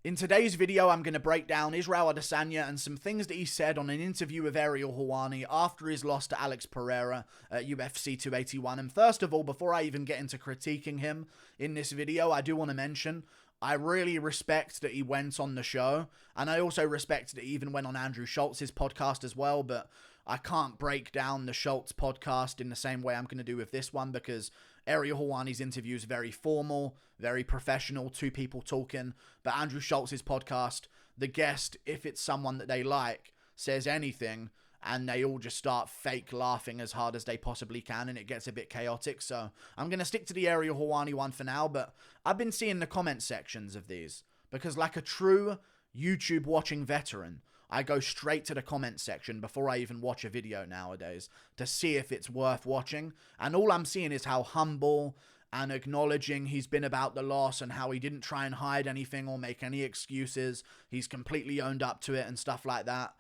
In today's video, I'm going to break down Israel Adesanya and some things that he said on an interview with Ariel Helwani after his loss to Alex Pereira at UFC 281. And first of all, before I even get into critiquing him in this video, I do want to mention I really respect that he went on the show, and I also respect that he even went on Andrew Schulz's podcast as well, but I can't break down the Schulz podcast in the same way I'm going to do with this one, because Ariel Helwani's interview is very formal, very professional, two people talking, but Andrew Schulz's podcast, the guest, if it's someone that they like, says anything, and they all just start fake laughing as hard as they possibly can, and it gets a bit chaotic. So I'm going to stick to the Ariel Helwani one for now, but I've been seeing the comment sections of these, because like a true YouTube watching veteran, I go straight to the comment section before I even watch a video nowadays to see if it's worth watching. And all I'm seeing is how humble and acknowledging he's been about the loss and how he didn't try and hide anything or make any excuses. He's completely owned up to it and stuff like that.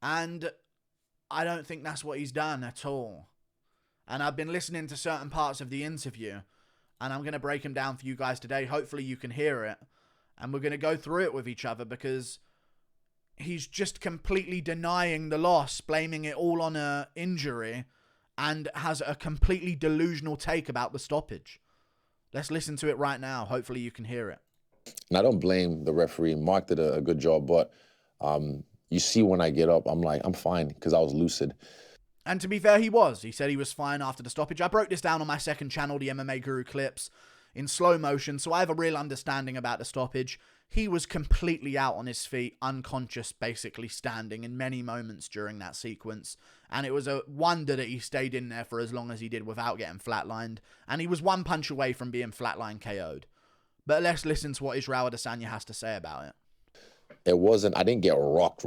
And I don't think that's what he's done at all. And I've been listening to certain parts of the interview, and I'm going to break them down for you guys today. Hopefully you can hear it. And we're going to go through it with each other, because he's just completely denying the loss, blaming it all on a injury, and has a completely delusional take about the stoppage. Let's listen to it right now. Hopefully you can hear it. And I don't blame the referee. Mark did a good job, but you see when I get up, I'm like, I'm fine, because I was lucid. And to be fair, he was. He said he was fine after the stoppage. I broke this down on my second channel, the MMA Guru Clips, in slow motion, so I have a real understanding about the stoppage. He was completely out on his feet, unconscious, basically standing in many moments during that sequence. And it was a wonder that he stayed in there for as long as he did without getting flatlined. And he was one punch away from being flatline KO'd. But let's listen to what Israel Adesanya has to say about it. I didn't get rocked.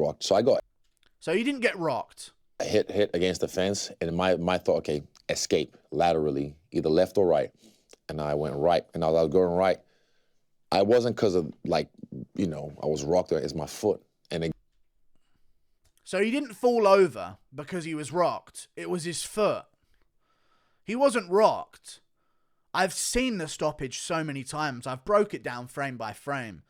So he didn't get rocked. I hit against the fence, and my thought, okay, escape laterally, either left or right. And I went right, and I was going right. I wasn't because of, I was rocked there. It's my foot. So he didn't fall over because he was rocked. It was his foot. He wasn't rocked. I've seen the stoppage so many times. I've broke it down frame by frame.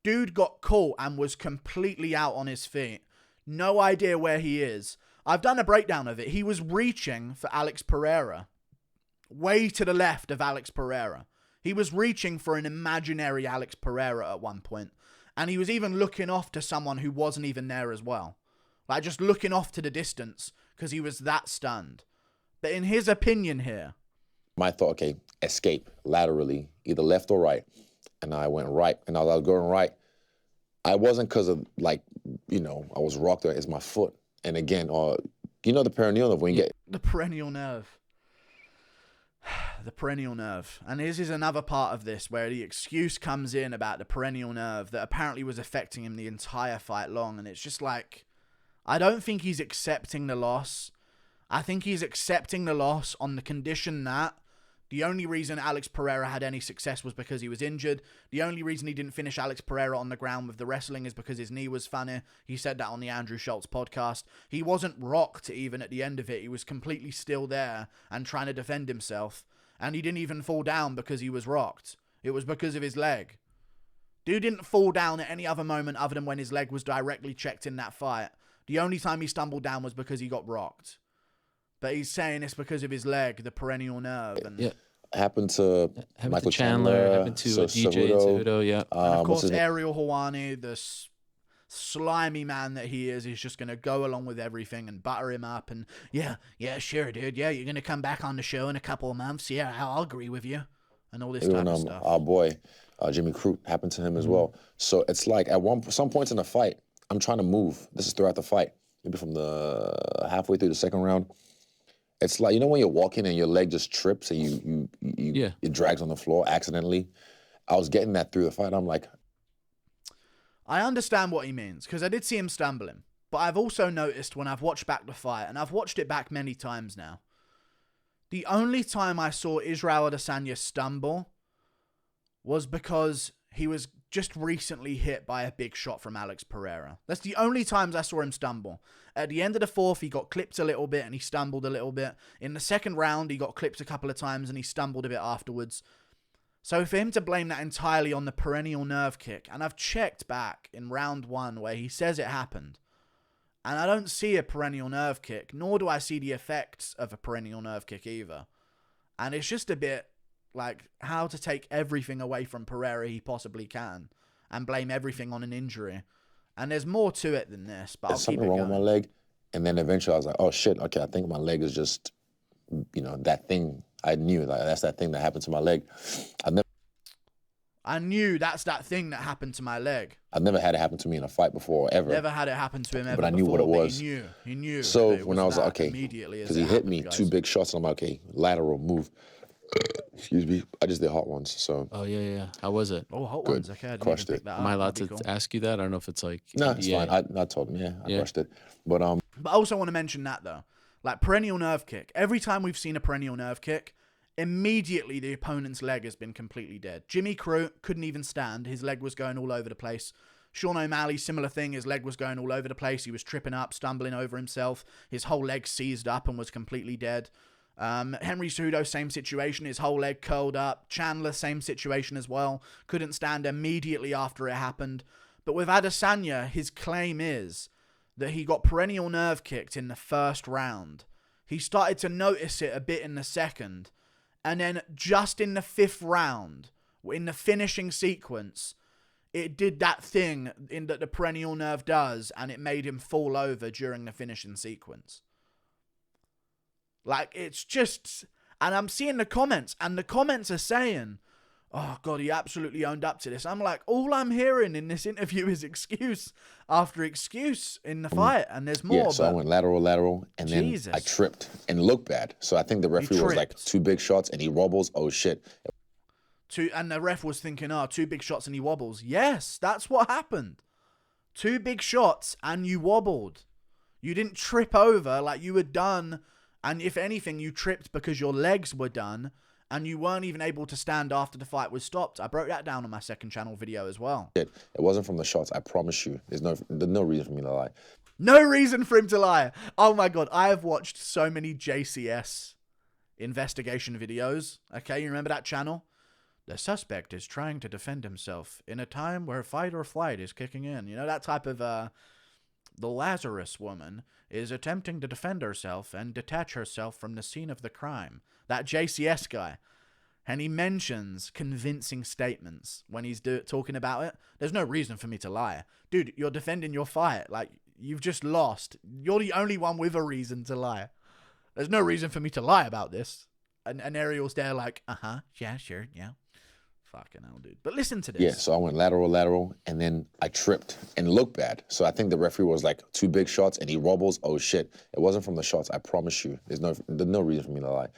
Dude got caught and was completely out on his feet. No idea where he is. I've done a breakdown of it. He was reaching for Alex Pereira. Way to the left of Alex Pereira. He was reaching for an imaginary Alex Pereira at one point. And he was even looking off to someone who wasn't even there as well. Like, just looking off to the distance because he was that stunned. But in his opinion here, my thought, okay, escape laterally, either left or right. And I went right, and I was going right. I wasn't because of, I was rocked there. It's my foot. And again, the peroneal nerve when you get... The perennial nerve. The perennial nerve. And this is another part of this where the excuse comes in about the perennial nerve that apparently was affecting him the entire fight long. And it's just like, I don't think he's accepting the loss. I think he's accepting the loss on the condition that the only reason Alex Pereira had any success was because he was injured. The only reason he didn't finish Alex Pereira on the ground with the wrestling is because his knee was funny. He said that on the Andrew Schulz podcast. He wasn't rocked even at the end of it. He was completely still there and trying to defend himself. And he didn't even fall down because he was rocked. It was because of his leg. Dude didn't fall down at any other moment other than when his leg was directly checked in that fight. The only time he stumbled down was because he got rocked. But he's saying it's because of his leg, the perennial nerve. And yeah. Happened to Michael Chandler, happened to DJ Cejudo, yeah. And of course, Ariel Helwani, the slimy man that he is just going to go along with everything and butter him up. And yeah, sure, dude. Yeah, you're going to come back on the show in a couple of months. Yeah, I'll agree with you. And all this type of stuff. Our boy, Jimmy Crute, happened to him as well. So it's like some points in the fight, I'm trying to move. This is throughout the fight. Maybe from the halfway through the second round. It's like, when you're walking and your leg just trips and it drags on the floor accidentally. I was getting that through the fight. I'm like, I understand what he means, because I did see him stumbling. But I've also noticed when I've watched back the fight, and I've watched it back many times now, the only time I saw Israel Adesanya stumble was because he was just recently hit by a big shot from Alex Pereira. That's the only times I saw him stumble. At the end of the fourth, he got clipped a little bit and he stumbled a little bit. In the second round, he got clipped a couple of times and he stumbled a bit afterwards. So for him to blame that entirely on the perennial nerve kick, and I've checked back in round 1 where he says it happened, and I don't see a perennial nerve kick, nor do I see the effects of a perennial nerve kick either. And it's just a bit like how to take everything away from Pereira he possibly can and blame everything on an injury. And there's more to it than this, but There's something wrong with my leg. And then eventually I was like, oh shit, okay, I think my leg is just, that thing. I knew that's that thing that happened to my leg. I knew that's that thing that happened to my leg. I've never had it happen to me in a fight before, ever. Never had it happen to him ever. But I knew before, what it was. He knew. So when I was like, okay, immediately, because he hit me 2 big shots, and I'm like, okay, lateral move. Excuse me. I just did hot ones, so. Oh, yeah. How was it? Oh, hot Good. ones. Okay, I didn't Crushed even pick it. that up. Am I allowed That'd to be cool. ask you that? I don't know if it's like. No, it's fine. I told him, I crushed it. But I also want to mention that, though. Like, perennial nerve kick. Every time we've seen a perennial nerve kick, immediately the opponent's leg has been completely dead. Jimmy Crute couldn't even stand. His leg was going all over the place. Sean O'Malley, similar thing. His leg was going all over the place. He was tripping up, stumbling over himself. His whole leg seized up and was completely dead. Henry Cejudo, same situation. His whole leg curled up. Chandler, same situation as well. Couldn't stand immediately after it happened. But with Adesanya, his claim is that he got perennial nerve kicked in the first round. He started to notice it a bit in the second. And then just in the 5th round, in the finishing sequence, it did that thing that the perennial nerve does, and it made him fall over during the finishing sequence. Like, it's just... And I'm seeing the comments, and the comments are saying, oh, God, he absolutely owned up to this. I'm like, all I'm hearing in this interview is excuse after excuse in the fight, and there's more. Yeah, so I went lateral, and then I tripped and looked bad. So I think the referee was like, 2 big shots, and he wobbles. Oh, shit. And the ref was thinking, 2 big shots and he wobbles. Yes, that's what happened. 2 big shots and you wobbled. You didn't trip over like you were done. And if anything, you tripped because your legs were done and you weren't even able to stand after the fight was stopped. I broke that down on my second channel video as well. It wasn't from the shots, I promise you. There's no reason for me to lie. No reason for him to lie. Oh my God, I have watched so many JCS investigation videos. Okay, you remember that channel? The suspect is trying to defend himself in a time where fight or flight is kicking in. You know, that type of, the Lazarus woman is attempting to defend herself and detach herself from the scene of the crime. That JCS guy. And he mentions convincing statements when he's talking about it. There's no reason for me to lie. Dude, you're defending your fight. Like, you've just lost. You're the only one with a reason to lie. There's no reason for me to lie about this. And Ariel's there like, yeah, sure, yeah. Fucking hell, dude. But listen to this. Yeah, so I went lateral, and then I tripped and looked bad. So I think the referee was like, 2 big shots, and he wobbles. Oh, shit. It wasn't from the shots, I promise you. There's no reason for me to lie.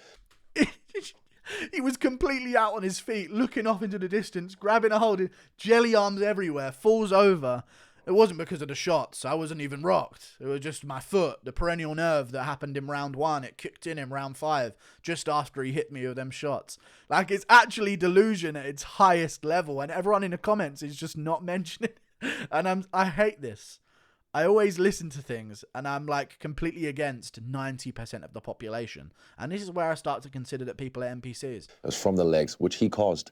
He was completely out on his feet, looking off into the distance, grabbing a hold, jelly arms everywhere, falls over. It wasn't because of the shots. I wasn't even rocked. It was just my foot, the perennial nerve that happened in round 1. It kicked in round 5, just after he hit me with them shots. Like, it's actually delusion at its highest level, and everyone in the comments is just not mentioning it. And I hate this. I always listen to things, and I'm like completely against 90% of the population. And this is where I start to consider that people are NPCs. It was from the legs, which he caused.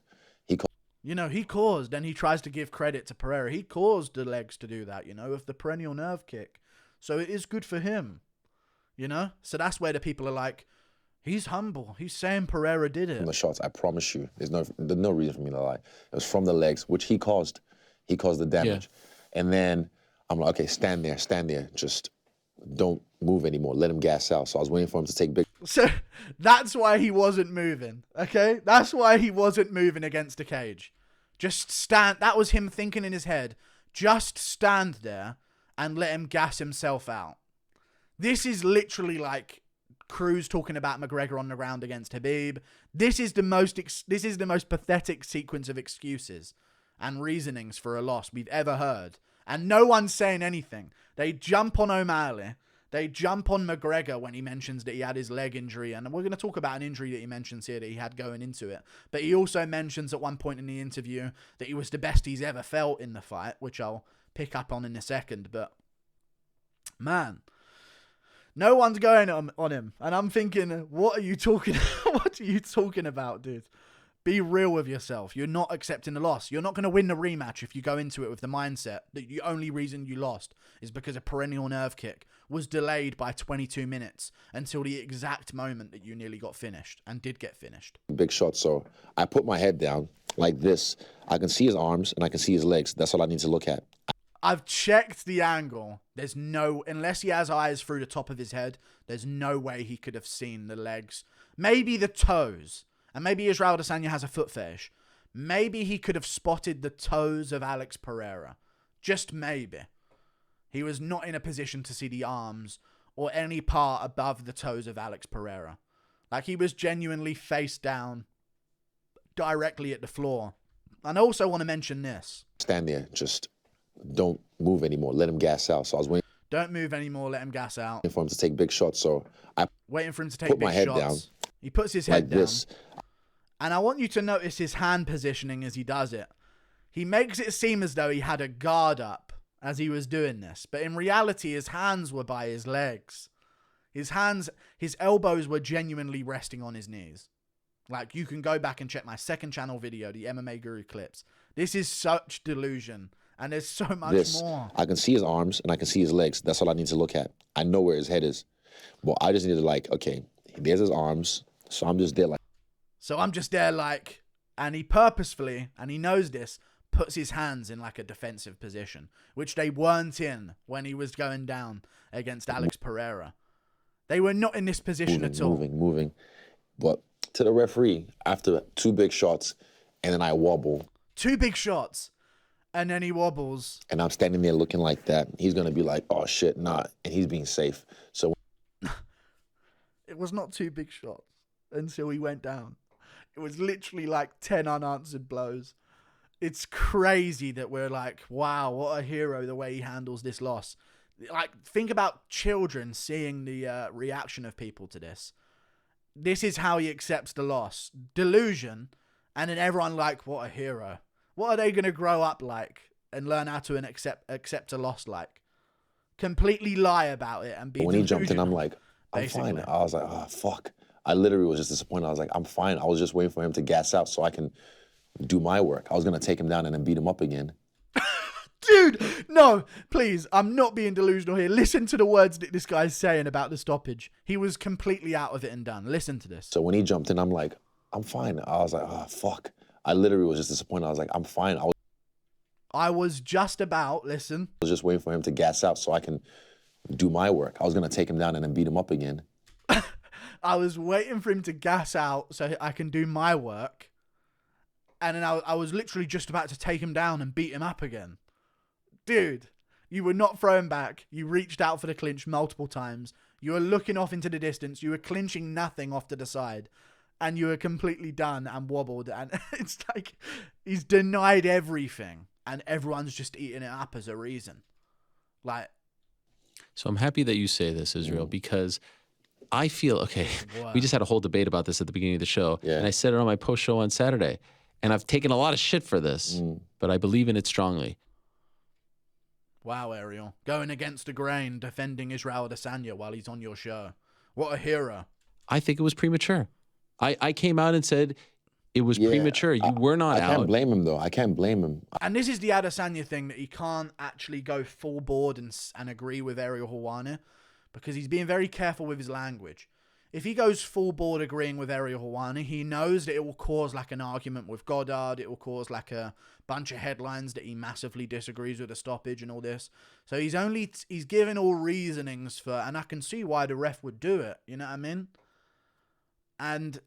You know, he caused, and he tries to give credit to Pereira. He caused the legs to do that, you know, with the perennial nerve kick. So it is good for him, you know? So that's where the people are like, he's humble. He's saying Pereira did it. From the shots, I promise you. There's no reason for me to lie. It was from the legs, which he caused. He caused the damage. Yeah. And then I'm like, okay, stand there. Just don't move anymore. Let him gas out. So I was waiting for him to take big... So that's why he wasn't moving, okay? That's why he wasn't moving against the cage. Just stand. That was him thinking in his head. Just stand there and let him gas himself out. This is literally like Cruz talking about McGregor on the ground against Khabib. This is the most pathetic sequence of excuses and reasonings for a loss we've ever heard. And no one's saying anything. They jump on O'Malley. They jump on McGregor when he mentions that he had his leg injury. And we're going to talk about an injury that he mentions here that he had going into it. But he also mentions at one point in the interview that he was the best he's ever felt in the fight, which I'll pick up on in a second. But, man, no one's going on him. And I'm thinking, what are you talking about, dude? Be real with yourself. You're not accepting the loss. You're not going to win the rematch if you go into it with the mindset that the only reason you lost is because a perennial nerve kick was delayed by 22 minutes until the exact moment that you nearly got finished and did get finished. Big shot. So I put my head down like this. I can see his arms and I can see his legs. That's all I need to look at. I've checked the angle. There's no, unless he has eyes through the top of his head, there's no way he could have seen the legs. Maybe the toes. And maybe Israel Adesanya has a foot fetish. Maybe he could have spotted the toes of Alex Pereira. Just maybe. He was not in a position to see the arms or any part above the toes of Alex Pereira. Like, he was genuinely face down directly at the floor. And I also want to mention this. Stand there. Just don't move anymore. Let him gas out. So I was waiting. Don't move anymore. Let him gas out. For him to take big shots. So I waiting for him to take put big my head shots. down. He puts his head like down. This. And I want you to notice his hand positioning as he does it. He makes it seem as though he had a guard up as he was doing this. But in reality, his hands were by his legs. His elbows were genuinely resting on his knees. Like, you can go back and check my second channel video, the MMA Guru clips. This is such delusion. And there's so much more. I can see his arms and I can see his legs. That's all I need to look at. I know where his head is. Well, I just need to okay, there's his arms. So I'm just there and he purposefully, and he knows this, puts his hands in like a defensive position, which they weren't in when he was going down against Alex Pereira. They were not in this position at all. Moving. But to the referee, after 2 big shots, and then I wobble. 2 big shots, and then he wobbles. And I'm standing there looking like that. He's going to be like, oh shit, nah. And he's being safe. So it was not 2 big shots until he went down. It was literally like 10 unanswered blows. It's crazy that we're like, wow, what a hero, the way he handles this loss. Like, think about children seeing the reaction of people to this. This is how he accepts the loss. Delusion. And then everyone like, what a hero. What are they going to grow up like and learn how to accept a loss like? Completely lie about it and be when delusional. He jumped in, I'm like, I'm fine. I was like, oh, fuck. I literally was just disappointed. I was like, I'm fine. I was just waiting for him to gas out so I can do my work. I was going to take him down and then beat him up again. Dude, no, please. I'm not being delusional here. Listen to the words that this guy's saying about the stoppage. He was completely out of it and done. Listen to this. So when he jumped in, I'm like, I'm fine. I was like, oh, fuck. I literally was just disappointed. I was like, I'm fine. I was just about, listen. I was just waiting for him to gas out so I can do my work. I was going to take him down and then beat him up again. I was waiting for him to gas out so I can do my work. And then I was literally just about to take him down and beat him up again. Dude, you were not throwing back. You reached out for the clinch multiple times. You were looking off into the distance. You were clinching nothing off to the side. And you were completely done and wobbled. And it's like he's denied everything. And everyone's just eating it up as a reason. Like. So I'm happy that you say this, Israel, because I feel, okay, we just had a whole debate about this at the beginning of the show. Yeah. And I said it on my post show on Saturday. And I've taken a lot of shit for this, but I believe in it strongly. Wow, Ariel. Going against the grain, defending Israel Adesanya while he's on your show. What a hero. I think it was premature. I came out and said it was premature. You were not out. I can't blame him, though. I can't blame him. And this is the Adesanya thing, that he can't actually go full board and agree with Ariel Helwani because he's being very careful with his language. If he goes full board agreeing with Ariel Helwani, he knows that it will cause like an argument with Goddard. It will cause like a bunch of headlines that he massively disagrees with the stoppage and all this. So he's giving all reasonings for, and I can see why the ref would do it. You know what I mean? And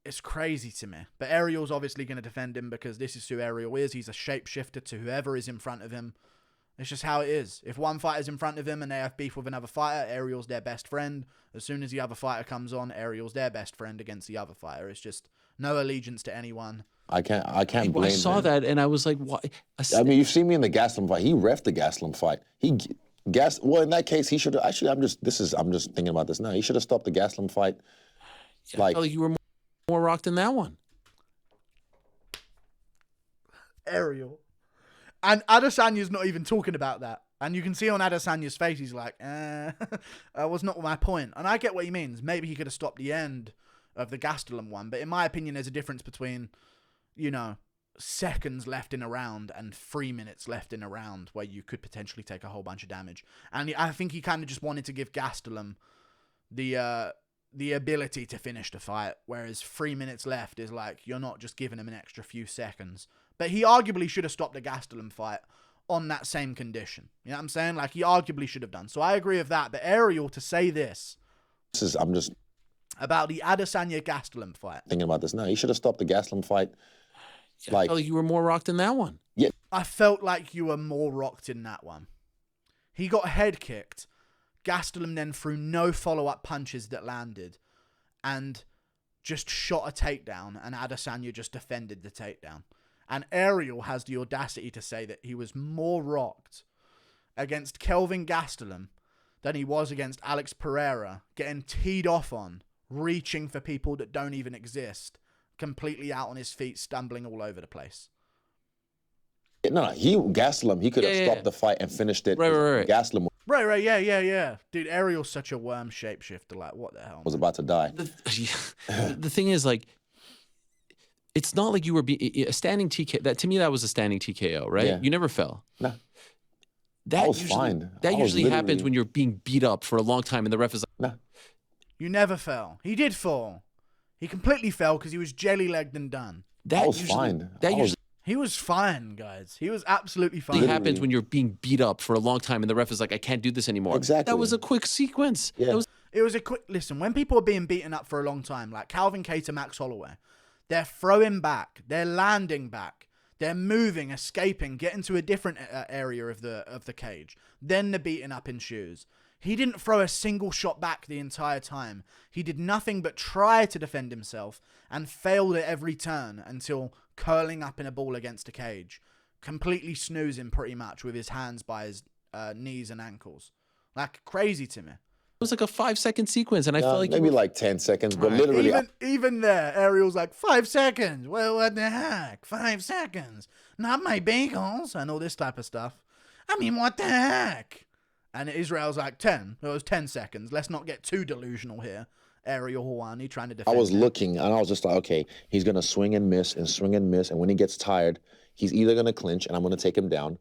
it's crazy to me. But Ariel's obviously going to defend him because this is who Ariel is. He's a shapeshifter to whoever is in front of him. It's just how it is. If one fighter's in front of him and they have beef with another fighter, Ariel's their best friend. As soon as the other fighter comes on, Ariel's their best friend against the other fighter. It's just no allegiance to anyone. I can't blame him. I saw that and I was like, what? I mean, you've seen me in the Gaslam fight. He reffed the Gaslam fight. Well, in that case, he should have, actually, I'm just thinking about this now. He should have stopped the Gaslam fight. Yeah, I felt like you were more rocked in that one. Ariel. And Adesanya's not even talking about that. And you can see on Adesanya's face, he's like, that was not my point. And I get what he means. Maybe he could have stopped the end of the Gastelum one. But in my opinion, there's a difference between you know, seconds left in a round and 3 minutes left in a round where you could potentially take a whole bunch of damage. And I think he kind of just wanted to give Gastelum the ability to finish the fight, whereas 3 minutes left is like, you're not just giving him an extra few seconds. But he arguably should have stopped the Gastelum fight on that same condition. You know what I'm saying? Like, he arguably should have done. So I agree with that. But Ariel, to say this I'm just about the Adesanya Gastelum fight. thinking about this now. He should have stopped the Gastelum fight. I felt like you were more rocked in that one. Yeah. I felt like you were more rocked in that one. He got head kicked. Gastelum then threw no follow-up punches that landed and just shot a takedown, and Adesanya just defended the takedown. And Ariel has the audacity to say that he was more rocked against Kelvin Gastelum than he was against Alex Pereira, getting teed off on, reaching for people that don't even exist, completely out on his feet, stumbling all over the place. No, Gastelum, he could have stopped the fight and finished it. Right. Gastelum Right, yeah. Dude, Ariel's such a worm shapeshifter. Like, what the hell? was about to die. The thing is, like, it's not like you were a standing TKO. That, to me, that was a standing TKO, right? Yeah. You never fell. No. That I was usually, fine. That I was usually happens literally- when you're being beat up for a long time and the ref is like, No. You never fell. He did fall. He completely fell because he was jelly-legged and done. that I was usually, fine. That I was- usually He was fine, guys. He was absolutely fine. happens when you're being beat up for a long time and the ref is like, I can't do this anymore. Exactly. That was a quick sequence. Yeah. It was a quick... Listen, when people are being beaten up for a long time, like Calvin Cater, Max Holloway, they're throwing back. They're landing back. They're moving, escaping, getting to a different area of the cage. Then they're beating up in shoes. He didn't throw a single shot back the entire time. He did nothing but try to defend himself and failed at every turn until curling up in a ball against a cage, completely snoozing pretty much with his hands by his knees and ankles. Like, crazy to me. It was like a 5-second sequence, and I felt like maybe like 10 seconds, but Right. literally, Even there, Ariel's like, 5 seconds. Well, what the heck? 5 seconds. Not my bagels and all this type of stuff. I mean, what the heck? And Israel's like, 10. It was 10 seconds. Let's not get too delusional here. Ariel Helwani trying to I defend. was him. looking and I was just like, okay, he's going to swing and miss and swing and miss. And when he gets tired, he's either going to clinch and I'm going to take him down.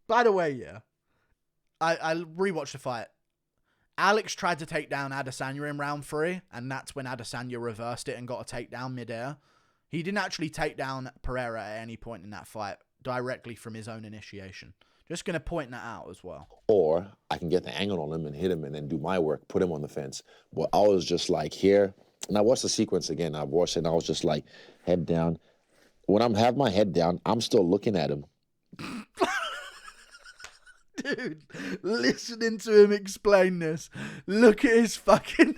By the way, yeah, I rewatched the fight. Alex tried to take down Adesanya in round 3, and that's when Adesanya reversed it and got a takedown midair. He didn't actually take down Pereira at any point in that fight directly from his own initiation. Just going to point that out as well. Or I can get the angle on him and hit him and then do my work, put him on the fence. But I was just like here, and I watched the sequence again. I watched it and I was just like, head down. When I have my head down, I'm still looking at him. Dude, listening to him explain this, look at his fucking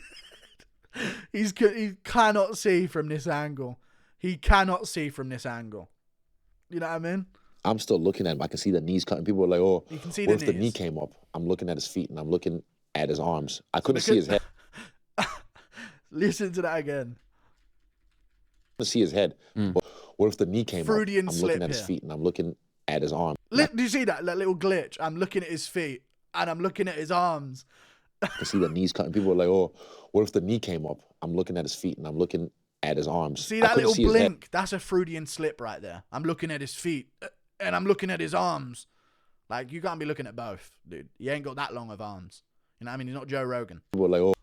head. He cannot see from this angle. He cannot see from this angle. You know what I mean? I'm still looking at him. I can see the knees cutting. People are like, oh, You can see what the if the knee knees. came up? I'm looking at his feet and I'm looking at his arms. I couldn't see his head. Listen to that again. I couldn't see his head. But what if the knee came Freudian up? I'm slip looking at his here. feet and I'm looking at his arm. Do you see that little glitch? I'm looking at his feet and I'm looking at his arms. I can see the knees cutting. People are like, oh, what if the knee came up? I'm looking at his feet and I'm looking at his arms. See I that couldn't little see his head. blink? That's a Freudian slip right there. I'm looking at his feet and I'm looking at his arms. Like, you can't be looking at both, dude. He ain't got that long of arms. You know what I mean? He's not Joe Rogan, People are like, oh,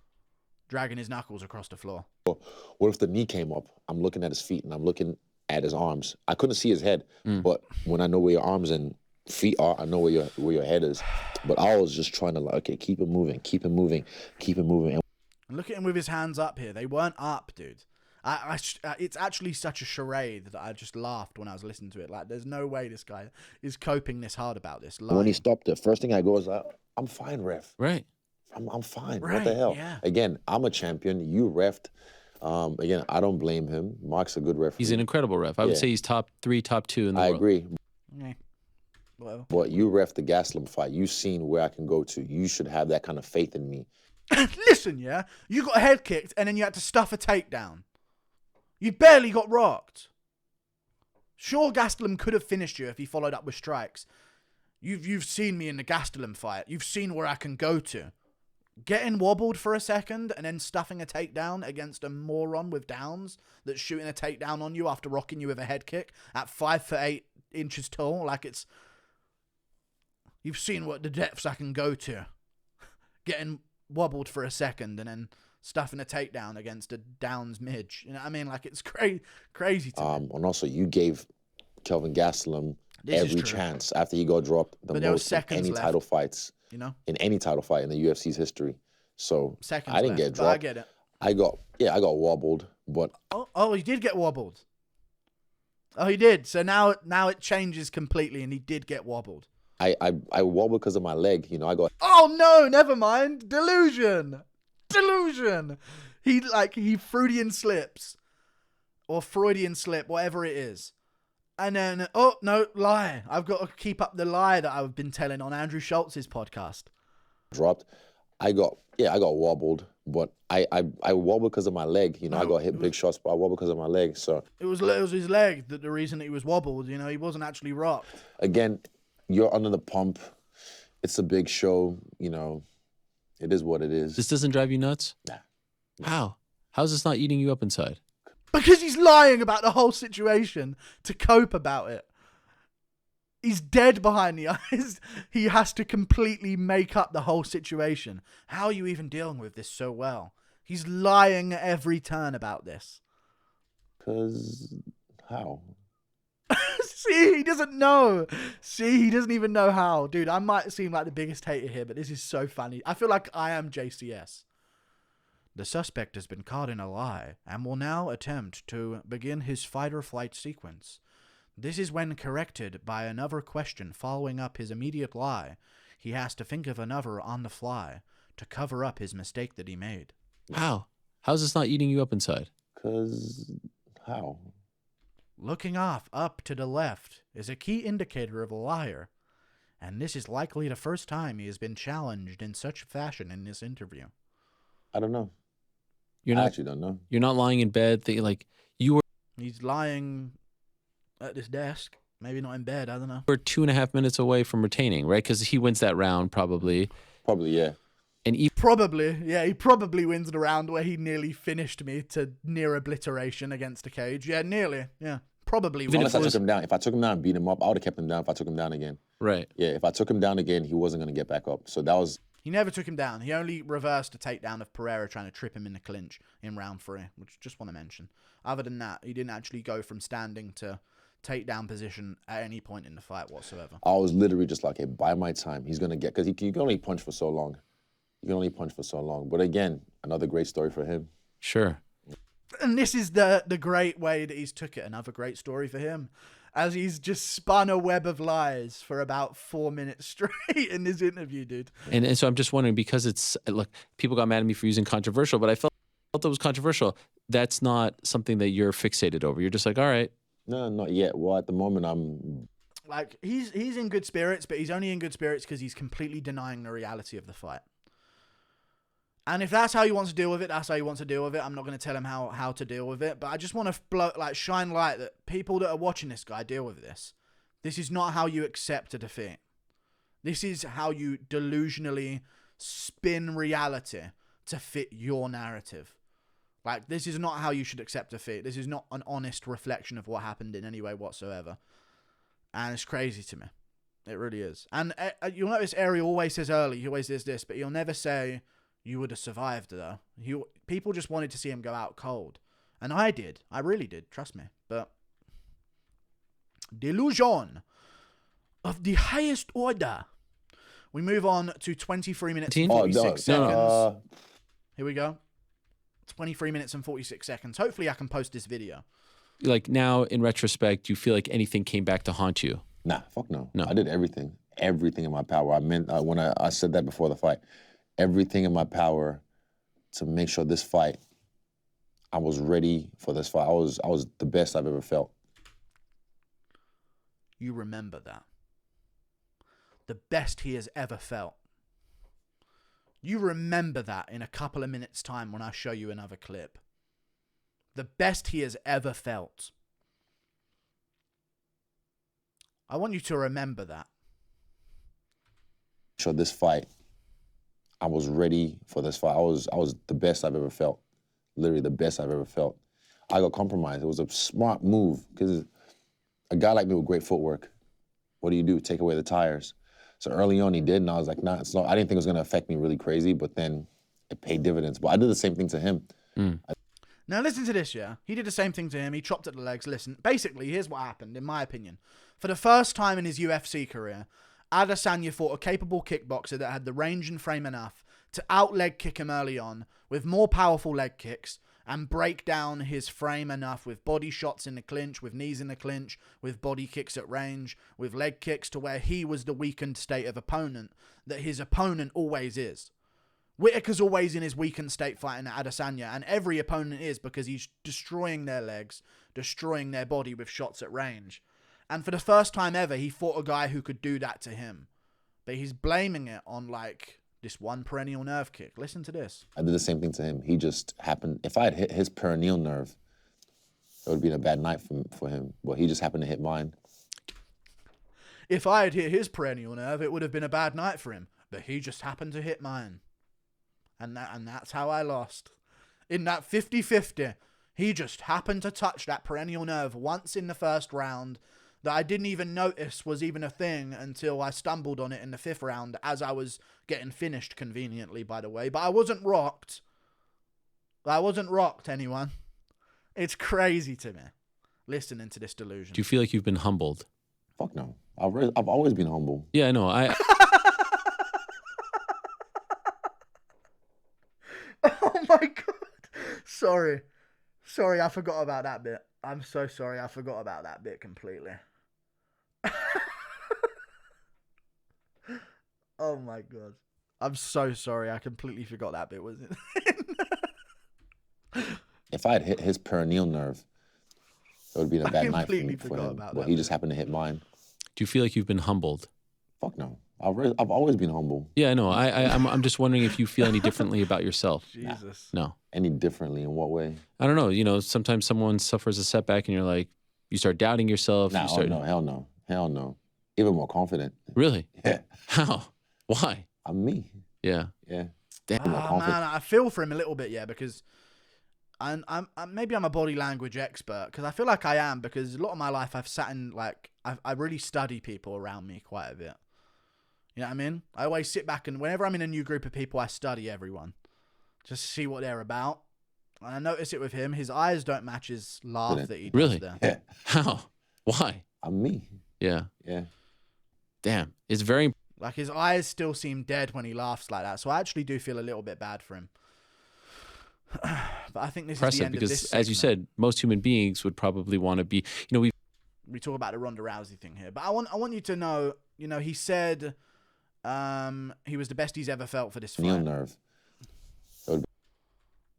dragging his knuckles across the floor. what if the knee came up? I'm looking at his feet and I'm looking at his arms. I couldn't see his head, but when I know where your arms and feet are, I know where your head is. But I was just trying to like, okay, keep it moving, keep it moving, keep it moving. And And look at him with his hands up here. They weren't up, dude. It's actually such a charade that I just laughed when I was listening to it. Like, there's no way this guy is coping this hard about this. when he stopped it, first thing I go is, I'm fine, ref. right. I'm fine. What Right, the hell? yeah. Again, I'm a champion. You refed. Again, I don't blame him. Mark's a good referee. He's an incredible ref. I would Yeah. say he's top 3, top 2 in the I world. agree. Yeah. Whatever. But you ref the Gaslam fight. You've seen where I can go to. You should have that kind of faith in me. Listen, yeah, you got a head kicked and then you had to stuff a takedown. You barely got rocked. Sure, Gastelum could have finished you if he followed up with strikes. You've seen me in the Gastelum fight. You've seen where I can go to. Getting wobbled for a second and then stuffing a takedown against a moron with downs that's shooting a takedown on you after rocking you with a head kick at 5'8" tall. Like, it's... You've seen what the depths I can go to. Getting wobbled for a second and then stuffing a takedown against a downs midge. You know what I mean? Like, it's crazy to me. And also, you gave Kelvin Gastelum This is every true. chance after he got dropped the But there was most in seconds any left. title fights, You know? in any title fight in the UFC's history. So Seconds I didn't left, get but dropped. I get it. I got wobbled, but Oh, he did get wobbled. Oh, he did. So now it changes completely, and he did get wobbled. I wobbled because of my leg. You know, I got Oh no, never mind. Delusion. He Freudian slips, or Freudian slip, whatever it is. And then, oh no, lie. I've got to keep up the lie that I've been telling on Andrew Schulz's podcast. dropped. I got wobbled, but I wobbled because of my leg. You know, I got hit big shots, but I wobbled because of my leg. So It was his leg that the reason he was wobbled. You know, he wasn't actually rocked. again, you're under the pump. It's a big show. You know, it is what it is. This doesn't drive you nuts? Nah. How? How's this not eating you up inside? Because he's lying about the whole situation to cope about it. He's dead behind the eyes. He has to completely make up the whole situation. How are you even dealing with this so well? He's lying at every turn about this. Because how? See, he doesn't know. See, he doesn't even know how. Dude, I might seem like the biggest hater here, but this is so funny. I feel like I am JCS. The suspect has been caught in a lie and will now attempt to begin his fight or flight sequence. This is when corrected by another question following up his immediate lie. He has to think of another on the fly to cover up his mistake that he made. How? How's this not eating you up inside? Because how? Looking off up to the left is a key indicator of a liar, and this is likely the first time he has been challenged in such fashion in this interview. I don't know. You're I not actually don't know. You're not lying in bed thinking like you He's lying at this desk, maybe not in bed, I don't know. were 2.5 minutes away from retaining, right? Because he wins that round probably. Probably, yeah. And even He probably wins the round where he nearly finished me to near obliteration against a cage. Yeah, nearly. Yeah, probably. Even Unless if I it took was- him down. If I took him down and beat him up, I would have kept him down if I took him down again. right. Yeah, if I took him down again, he wasn't going to get back up. So that was... He never took him down. He only reversed a takedown of Pereira trying to trip him in the clinch in round 3, which I just want to mention. Other than that, he didn't actually go from standing to takedown position at any point in the fight whatsoever. I was literally just like, hey, buy my time. He's going to get... Because you can only punch for so long. You can only punch for so long. But again, another great story for him. Sure. And this is the great way that he's took it. Another great story for him. As he's just spun a web of lies for about 4 minutes straight in this interview, dude. And so I'm just wondering, because it's, look, people got mad at me for using controversial, but I felt it was controversial. That's not something that you're fixated over. You're just like, all right. No, not yet. Well, at the moment, I'm... Like, he's in good spirits, but he's only in good spirits because he's completely denying the reality of the fight. And if that's how he wants to deal with it, that's how he wants to deal with it. I'm not going to tell him how to deal with it. But I just want to shine light that people that are watching this guy deal with this. This is not how you accept a defeat. This is how you delusionally spin reality to fit your narrative. Like, this is not how you should accept defeat. This is not an honest reflection of what happened in any way whatsoever. And it's crazy to me. It really is. And you'll notice Ariel always says early, he always says this, but he'll never say... You would have survived, though. People just wanted to see him go out cold. And I did. I really did. Trust me. But delusion of the highest order. We move on to 23 minutes and 46 seconds. Here we go. 23 minutes and 46 seconds. Hopefully I can post this video. Like, now, in retrospect, you feel like anything came back to haunt you? Nah, fuck no. No. I did everything. Everything in my power. I meant, when I said that before the fight, everything in my power to make sure this fight, I was ready for this fight. I was the best I've ever felt. You remember that. The best he has ever felt. You remember that in a couple of minutes' time when I show you another clip. The best he has ever felt. I want you to remember that. Sure, this fight, I was ready for this fight. I was the best I've ever felt. Literally the best I've ever felt. I got compromised. It was a smart move because a guy like me with great footwork, what do? Take away the tires. So early on he did, and I was like, nah, it's not. I didn't think it was gonna affect me really crazy, but then it paid dividends. But I did the same thing to him. Now listen to this, yeah? He did the same thing to him. He chopped at the legs. Listen, basically, here's what happened, in my opinion. For the first time in his UFC career, Adesanya fought a capable kickboxer that had the range and frame enough to out-leg kick him early on with more powerful leg kicks and break down his frame enough with body shots in the clinch, with knees in the clinch, with body kicks at range, with leg kicks to where he was the weakened state of opponent that his opponent always is. Whitaker's always in his weakened state fighting at Adesanya, and every opponent is, because he's destroying their legs, destroying their body with shots at range. And for the first time ever, he fought a guy who could do that to him. But he's blaming it on, like, this one perennial nerve kick. Listen to this. I did the same thing to him. He just happened, if I had hit his perennial nerve, it would have been a bad night for him. But he just happened to hit mine. If I had hit his perennial nerve, it would have been a bad night for him. But he just happened to hit mine. And that's how I lost. In that 50-50, he just happened to touch that perennial nerve once in the first round that I didn't even notice was even a thing until I stumbled on it in the 5th round as I was getting finished conveniently, by the way. But I wasn't rocked. Anyone. It's crazy to me listening to this delusion. Do you feel like you've been humbled? Fuck no. I've always been humble. Yeah, I know. Oh my God. Sorry, I forgot about that bit. I'm so sorry, I forgot about that bit completely. Oh my God. I'm so sorry, I completely forgot that bit, was it? If I had hit his perennial nerve, it would have been a bad night for him. But he just happened to hit mine. Do you feel like you've been humbled? Fuck no. I've always been humble. Yeah, I know. I'm just wondering if you feel any differently about yourself. Jesus. No. Any differently in what way? I don't know. You know, sometimes someone suffers a setback and you're like, you start doubting yourself. Nah, no, hell no. Even more confident. Really? Yeah. How? Why? I'm me. Yeah. Yeah. Damn. Man, I feel for him a little bit, yeah, because maybe I'm a body language expert, because I feel like I am, because a lot of my life I've sat in, like, I really study people around me quite a bit. You know what I mean? I always sit back, and whenever I'm in a new group of people, I study everyone. Just see what they're about. And I notice it with him. His eyes don't match his laugh that he does really? there. Yeah. How? Why? I'm me. Yeah. Yeah. Damn. It's very... Like, his eyes still seem dead when he laughs like that. So I actually do feel a little bit bad for him. But I think this is the end because, of this as you said, most human beings would probably want to be... You know, we talk about the Ronda Rousey thing here. But I want you to know, you know, he said he was the best he's ever felt for this fight. Perennial nerve.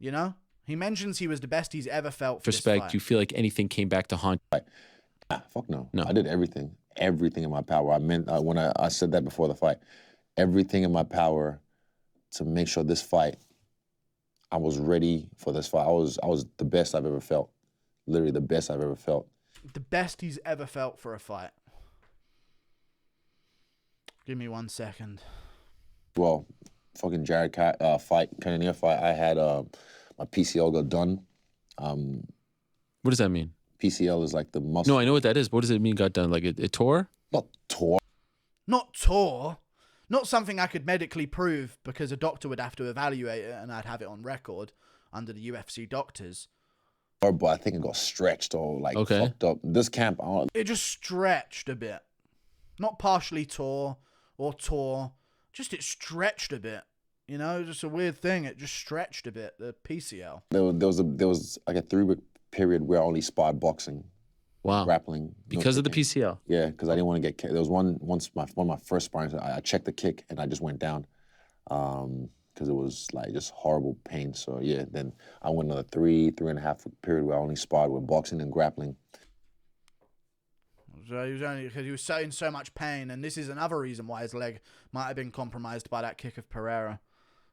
You know? He mentions he was the best he's ever felt for this respect, fight. do you feel like anything came back to haunt you? Nah, fuck no. No. I did everything in my power. I meant when I said that before the fight, everything in my power to make sure this fight, I was ready for this fight. I was the best I've ever felt. Literally the best I've ever felt. The best he's ever felt for a fight. Give me 1 second. Well, fucking Jared fight, Cannonier fight, I had my PCL got done. What does that mean? PCL is like the muscle. No, I know what that is. But what does it mean got done? Like it tore? Not tore. Not tore. Not something I could medically prove, because a doctor would have to evaluate it and I'd have it on record under the UFC doctors. But I think it got stretched or like fucked up. This camp, it just stretched a bit. Not partially tore or tore. Just it stretched a bit. You know, just a weird thing. It just stretched a bit, the PCL. There was like a 3-week period where I only sparred boxing. Wow. Grappling. Because of the PCL? Yeah, because I didn't want to get kicked. There was one of my first sparring, I checked the kick and I just went down because it was like just horrible pain. So yeah, then I went another 3.5 week period where I only sparred with boxing and grappling. So he was only because he was in so much pain, and this is another reason why his leg might have been compromised by that kick of Pereira.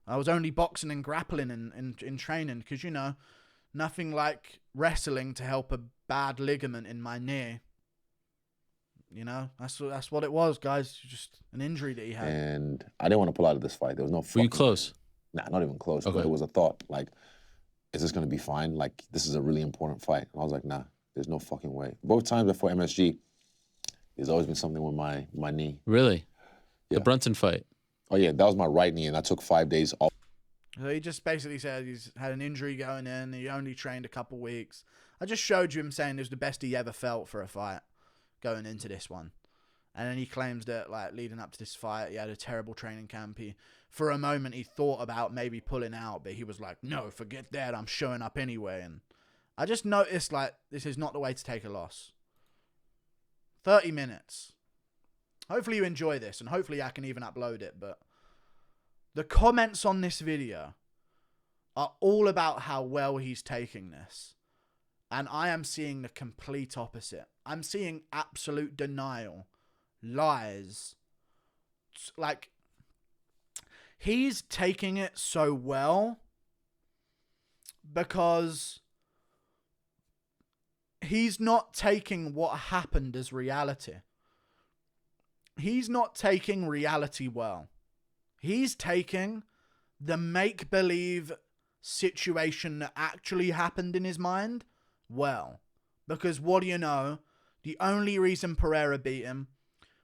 I was only boxing and grappling in training because, you know, nothing like wrestling to help a bad ligament in my knee. You know, that's what it was, guys. Just an injury that he had. And I didn't want to pull out of this fight. There was no. Were you close? Nah, not even close. Okay. But it was a thought. Like, is this gonna be fine? Like, this is a really important fight. And I was like, nah, there's no fucking way. Both times before MSG, there's always been something with my knee. Really? Yeah. The Brunson fight. Oh yeah, that was my right knee, and I took 5 days off. So he just basically said he's had an injury going in. He only trained a couple weeks. I just showed you him saying it was the best he ever felt for a fight going into this one. And then he claims that, like, leading up to this fight, he had a terrible training camp. For a moment, he thought about maybe pulling out, but he was like, no, forget that. I'm showing up anyway. And I just noticed, like, this is not the way to take a loss. 30 minutes. Hopefully you enjoy this, and hopefully I can even upload it. But the comments on this video are all about how well he's taking this. And I am seeing the complete opposite. I'm seeing absolute denial, lies. Like, he's taking it so well because he's not taking what happened as reality. He's not taking reality well. He's taking the make-believe situation that actually happened in his mind well. Because what do you know? The only reason Pereira beat him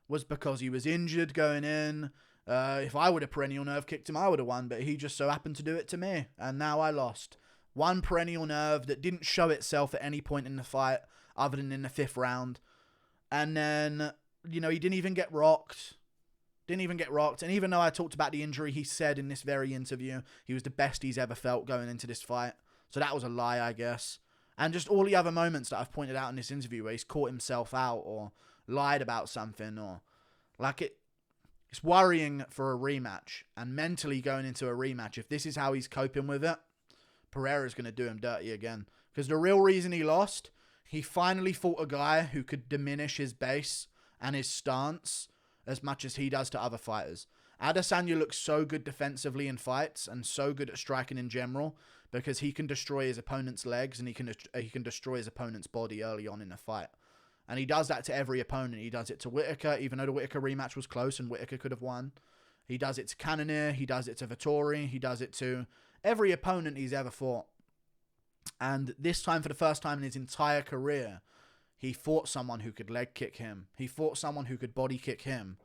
was because he was injured going in. If I would have perennial nerve kicked him, I would have won, but he just so happened to do it to me. And now I lost. One perennial nerve that didn't show itself at any point in the fight other than in the 5th round. And then, you know, he didn't even get rocked. And even though I talked about the injury, he said in this very interview he was the best he's ever felt going into this fight. So that was a lie, I guess. And just all the other moments that I've pointed out in this interview where he's caught himself out or lied about something, or like it's worrying for a rematch. And mentally going into a rematch, if this is how he's coping with it, Pereira's going to do him dirty again. Because the real reason he lost, he finally fought a guy who could diminish his base and his stance as much as he does to other fighters. Adesanya looks so good defensively in fights and so good at striking in general because he can destroy his opponent's legs and he can destroy his opponent's body early on in the fight. And he does that to every opponent. He does it to Whittaker, even though the Whittaker rematch was close and Whittaker could have won. He does it to Cannonier. He does it to Vettori. He does it to every opponent he's ever fought. And this time, for the first time in his entire career, he fought someone who could leg kick him. He fought someone who could body kick him.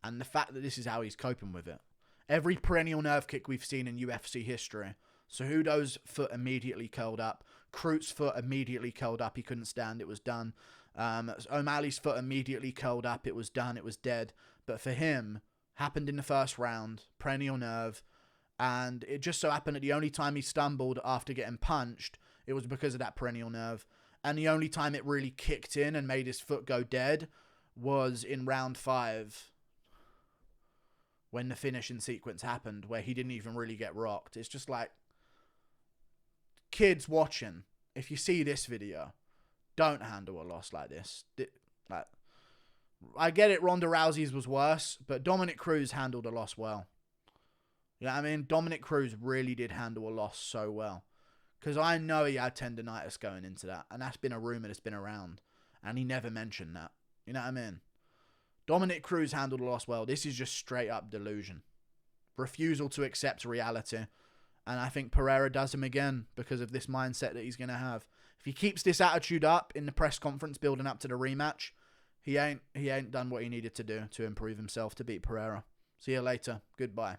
And the fact that this is how he's coping with it. Every perennial nerve kick we've seen in UFC history. Cejudo's foot immediately curled up. Crut's foot immediately curled up. He couldn't stand. It was done. O'Malley's foot immediately curled up. It was done. It was dead. But for him, happened in the first round. Perennial nerve. And it just so happened that the only time he stumbled after getting punched, it was because of that perennial nerve. And the only time it really kicked in and made his foot go dead was in round 5. When the finishing sequence happened, where he didn't even really get rocked. It's just like, kids watching, if you see this video, don't handle a loss like this. Like, I get it, Ronda Rousey's was worse, but Dominic Cruz handled a loss well. You know what I mean? Dominic Cruz really did handle a loss so well. Because I know he had tendonitis going into that, and that's been a rumor that's been around, and he never mentioned that. You know what I mean? Dominic Cruz handled the loss well. This is just straight up delusion. Refusal to accept reality. And I think Pereira does him again because of this mindset that he's going to have. If he keeps this attitude up in the press conference building up to the rematch, he ain't done what he needed to do to improve himself to beat Pereira. See you later. Goodbye.